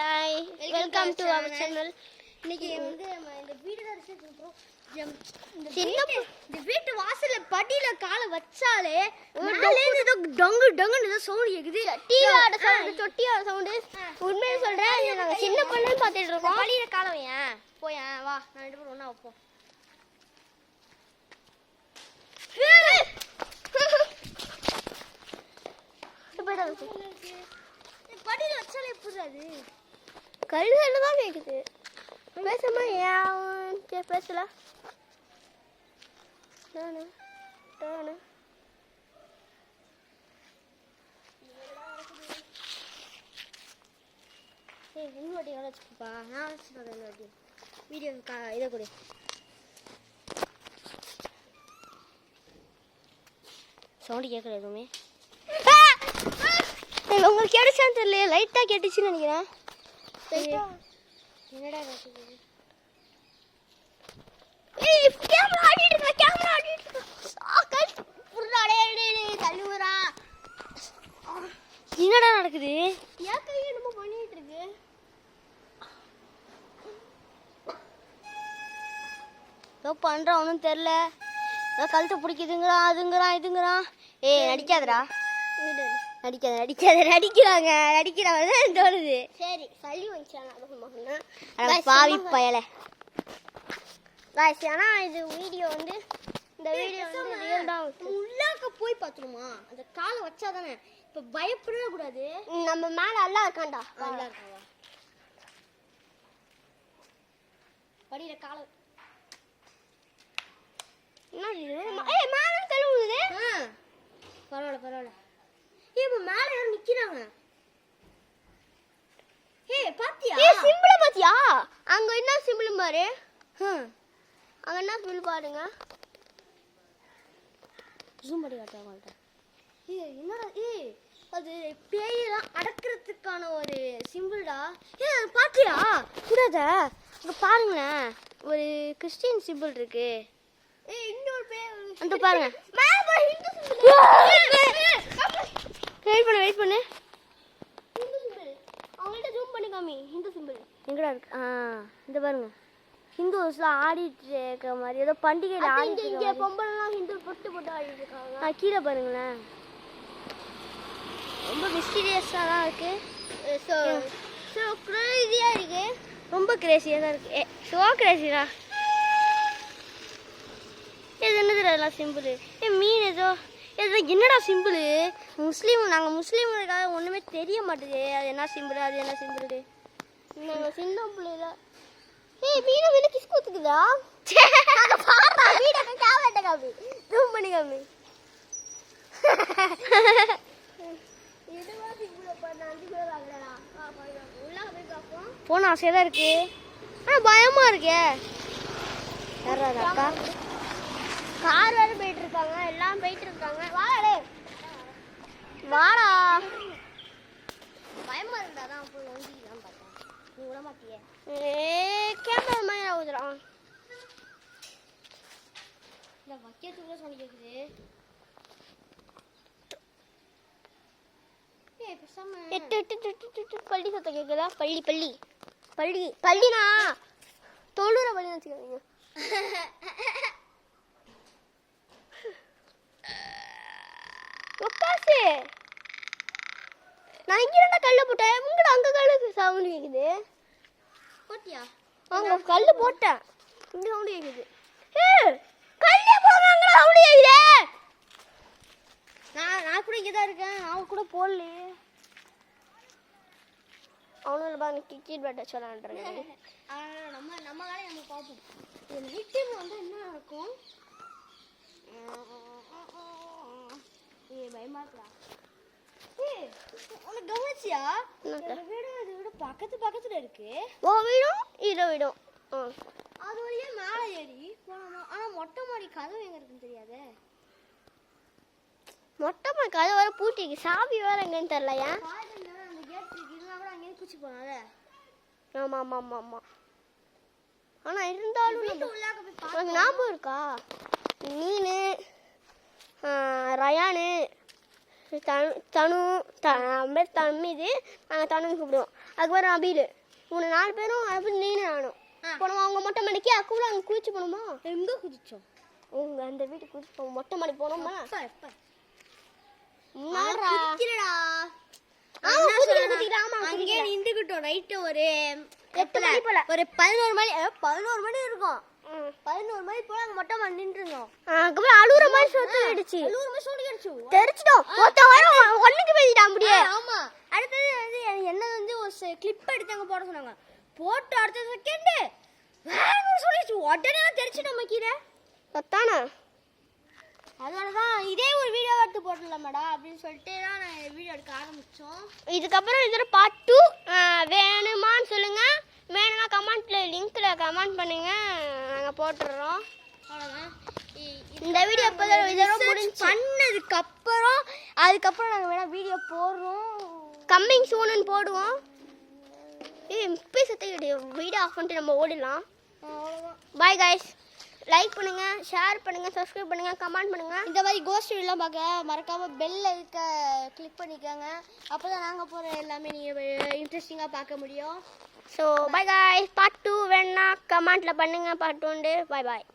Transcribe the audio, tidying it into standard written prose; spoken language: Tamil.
Hi welcome to our channel. இன்னைக்கு வந்து இந்த வீடு தான் ரிசர்ச் பண்றோம். இந்த வீட்டு வாசல்ல படியில காலை வச்சாலே மேலே ஏதோ டங்கு டங்குன்னு ஏதோ சவுண்ட் கேக்குது. டிவியோட சவுண்ட், தொட்டியோட சவுண்ட். உண்மையை சொல்றேன், நாங்க சின்ன பொண்ணு பார்த்துட்டு இருக்கோம். படியில காலை வையேன், போயேன் வா, நான் ரெண்டு பேரும் ஒண்ணா வைப்போம். படியில வச்சாலே எப்படி அது கல்லுல தான் கேக்குது. பேசாம ஏன் பேசல. நானு நானு இன்னொரு எவ்வளோ வச்சுக்கப்பா, நான் வச்சுருக்கேன் இன்னொரு வீடியோ இதை கொடு. சவுண்டு கேட்கல எதுவுமே. உங்களுக்கு கிடைச்சான்னு தெரியல, லைட்டாக கேட்டுச்சுன்னு நினைக்கிறேன். என்னடா கேட்குது? கேமரா ஆடிட்டு இருக்கா, கேமரா ஆடிட்டு இருக்கா. என்னடா நடக்குது? ஏன் கை என்னமோ பண்ணிட்டு இருக்கு? ஏதோ பண்றான், ஒன்றும் தெரில. ஏதோ கழுத்தை பிடிக்குதுங்கிறான், அதுங்கிறான், இதுங்கிறான். ஏய் நடிக்காதடா, நடிக்கிறாங்க தோணுது. சரி சளி வந்துச்சானா பாவி பயலை. ஆனா இது வீடியோ வந்து இந்த வீடியோ வந்து ரியல் தான். உள்ளாக்க போய் பார்த்துருமா, அந்த காலை வச்சாதானே. இப்ப பயப்படவே கூடாது. நம்ம மேல நல்லா இருக்கான்டா. நல்லா இருக்காவா? படியில காலை என்ன இது? ஏய் மேல தள்ளுது. பரவாயில்ல. இப்ப மேல யாரும் நிக்கிறாங்க. ஏய் பாத்தியா? ஏய் சிம்பிள பாத்தியா? அங்க என்ன சிம்பிள் பாரு. அங்க என்ன சிம்பிள் பாருங்க. ஜூம் பண்ணி காட்டுறேன். ஏய் என்னடா, ஏய் அது பேயெல்லாம் அடக்கிறதுக்கான ஒரு சிம்பிள்டா. ஏய் பாத்தியா? கூடாத. அங்க பாருங்களேன், ஒரு கிறிஸ்டியன் சிம்பிள் இருக்கு. ஏய் இன்னொரு பேய் அந்த பாருங்க. மேல பாரு, ஹிந்து சிம்பிள். வெயிட் பண்ணு. ஹிந்து சிம்பிள் அவங்கள்ட்ட ஜூம் பண்ணி காமி. ஹிந்து சிம்பிள் எங்கடா இருக்கு? இந்த பாருங்க, ஹிந்துஸ்லாம் ஆடிட்டு இருக்க மாதிரி, ஏதோ பண்டிகையில் ஆடிட்டு இங்க இருக்க மாதிரி. பொம்பளைலாம் ஹிந்து போட்டு ஆடிட்டு இருக்காங்க. கீழே பாருங்களேன், ரொம்ப மிஸ்டீரியஸாக தான் இருக்கு. ஸோ க்ரேசியாக இருக்கு. ரொம்ப கிரேசியாக தான் இருக்கு. ஸோ கிரேசிடா. இது என்னது அதெல்லாம் சிம்பிள்? மீன் ஏதோ என்னடா சிம்பிள்? நாங்கள் முஸ்லீம்களுக்காக ஒன்றுமே தெரிய மாட்டேது. அது என்ன சிம்பிள், அது என்ன சிம்பிள்? நாங்கள் சின்ன பிள்ளைல ஏய் மீனை கிஸ் கொடுத்துக்குதா? வீடை கேவலட்ட காமி, ஜூம் பண்ணி காமி. இதுவா சிம்பிள் பண்ண 5 பேர் வாங்கடா. உள்ளே போய் பார்ப்போம். போன ஆசையாக தான் இருக்கு, ஆனால் பயமாக இருக்கே. யாராவது அக்கா கார் வேறு போயிட்டு இருக்காங்க, எல்லாம் போயிட்டு இருக்காங்க. வாடா வாடா. பயமா இருந்தாதான் போய் ஒந்திக்கலாம் பார்த்தேன். நீ விட மாட்டியே. கேமரா மாதிரி ஊதுறான். இந்த வக்கியத்துக்குள்ள சொல்லி கேக்குது. ஏய் பேசாம எட்டு பள்ளி சத்தம் கேட்குதா? பள்ளினா தொழுற பள்ளி வச்சுக்காதீங்க. ஒக்காசு, நான் இங்கே கல்ல போட்டேன். உங்கள்கிட்ட அங்கே கல்லு சவுண்டு கேட்குது. போட்டியா? அங்கே கல் போட்டேன், இங்கே சவுண்டு கேட்குது. கல்லே போடுறாங்க, சவுண்டு கேட்குது. நான் கூட இங்கே தான் இருக்கேன். நான் கூட போடலையே. அவனும் பாருங்க கிரிக்கெட் பேட் வச்சு விளாண்டுறேன். நம்ம வேலையை நம்ம பார்ப்போம். இது நைட் டைம் வந்தால் என்ன நடக்கும்? பயமா இருக்கா? உனக்கு கவனிச்சியா? வீடு அது விட பக்கத்துல இருக்கு. ஓ வீடும் இதோ வீடும். அது வழியா மேலே ஏறி போனோம். ஆனா மொட்டை மாடி கதவு எங்க இருக்குன்னு தெரியாதே. மொட்டை மாடி கதவு வர பூட்டிக்கு, சாவி வேற எங்கன்னு தெரியலையா? அந்த கேட் இருக்கு, இருந்தால் கூட அங்கேயே குச்சி போனால. ஆமாம். ஆனா இருந்தாலும் உள்ளாக்க போய் உனக்கு ஞாபகம் இருக்கா? நீனு ரயானு தனு தம்பி, நாங்கள் தனுன்னு கூப்பிடுவோம். அதுக்கப்புறம் அபீல் மூணு 4 பேரும் அப்புறம் நீனு நானும் போனோமா அவங்க மொட்டை மாடிக்கு அக்குள்ள அங்கே குளிச்சு போனோமா எங்க குதிச்சோம் உங்க அந்த வீட்டுக்கு குளிச்சு போவோம் மொட்டை மாடி போனோமா அங்கே நின்றுக்கிட்டோம் நைட்டு ஒரு 8 மணி போல ஒரு 11 மணி இருக்கும் 11 மணி போல அங்க மொட்டை மாடி நின்றுருந்தோம் அதுக்கப்புறம் அழுகுற மாதிரி சொத்து அடிச்சு தெரிச்சிட்டோம் ஒண்ணுக்கு பேசிட்டான் அப்படியே ஆமா அடுத்தது வந்து என்ன வந்து ஒரு கிளிப் எடுத்து அங்க போட சொன்னாங்க போட்டு அடுத்த செகண்ட் வேணும்னு சொல்லிச்சு உடனே தெரிச்சிட்டோம் கீரை சத்தானா அதனாலதான் இதே ஒரு வீடியோ எடுத்து போடலாம் மேடம் அப்படின்னு சொல்லிட்டு தான் நான் வீடியோ எடுக்க ஆரம்பிச்சோம் இதுக்கப்புறம் இதோட பார்ட் 2 வேணுமான்னு சொல்லுங்க வேணும்னா கமெண்ட்ல லிங்க்ல கமெண்ட் பண்ணுங்க நாங்கள் போட்டுடுறோம் அவ்வளோதான் இந்த வீடியோ இதோட முடிஞ்சு அதுக்கப்புறம் நாங்கள் வேணா வீடியோ போடுறோம் கம்மிங் சூன்னு போடுவோம் இப்போ சத்த வீடியோ ஆஃப் பண்ணிட்டு நம்ம ஓடிடலாம் அவ்வளோதான் பாய் கைஸ் லைக் பண்ணுங்க ஷேர் பண்ணுங்க சப்ஸ்கிரைப் பண்ணுங்க கமெண்ட் பண்ணுங்க இந்த மாதிரி கோஸ்ட் வீடியோலாம் பார்க்க மறக்காம பெல்ல இருக்க கிளிக் பண்ணிக்கோங்க அப்பதான் நாங்க போற எல்லாமே நீங்க இன்ட்ரெஸ்டிங்கா பார்க்க முடியும் ஸோ பாய் கைஸ் பார்ட் 2 வேணா கமெண்ட்ல பண்ணுங்க பார்ட் 1 பாய் பாய்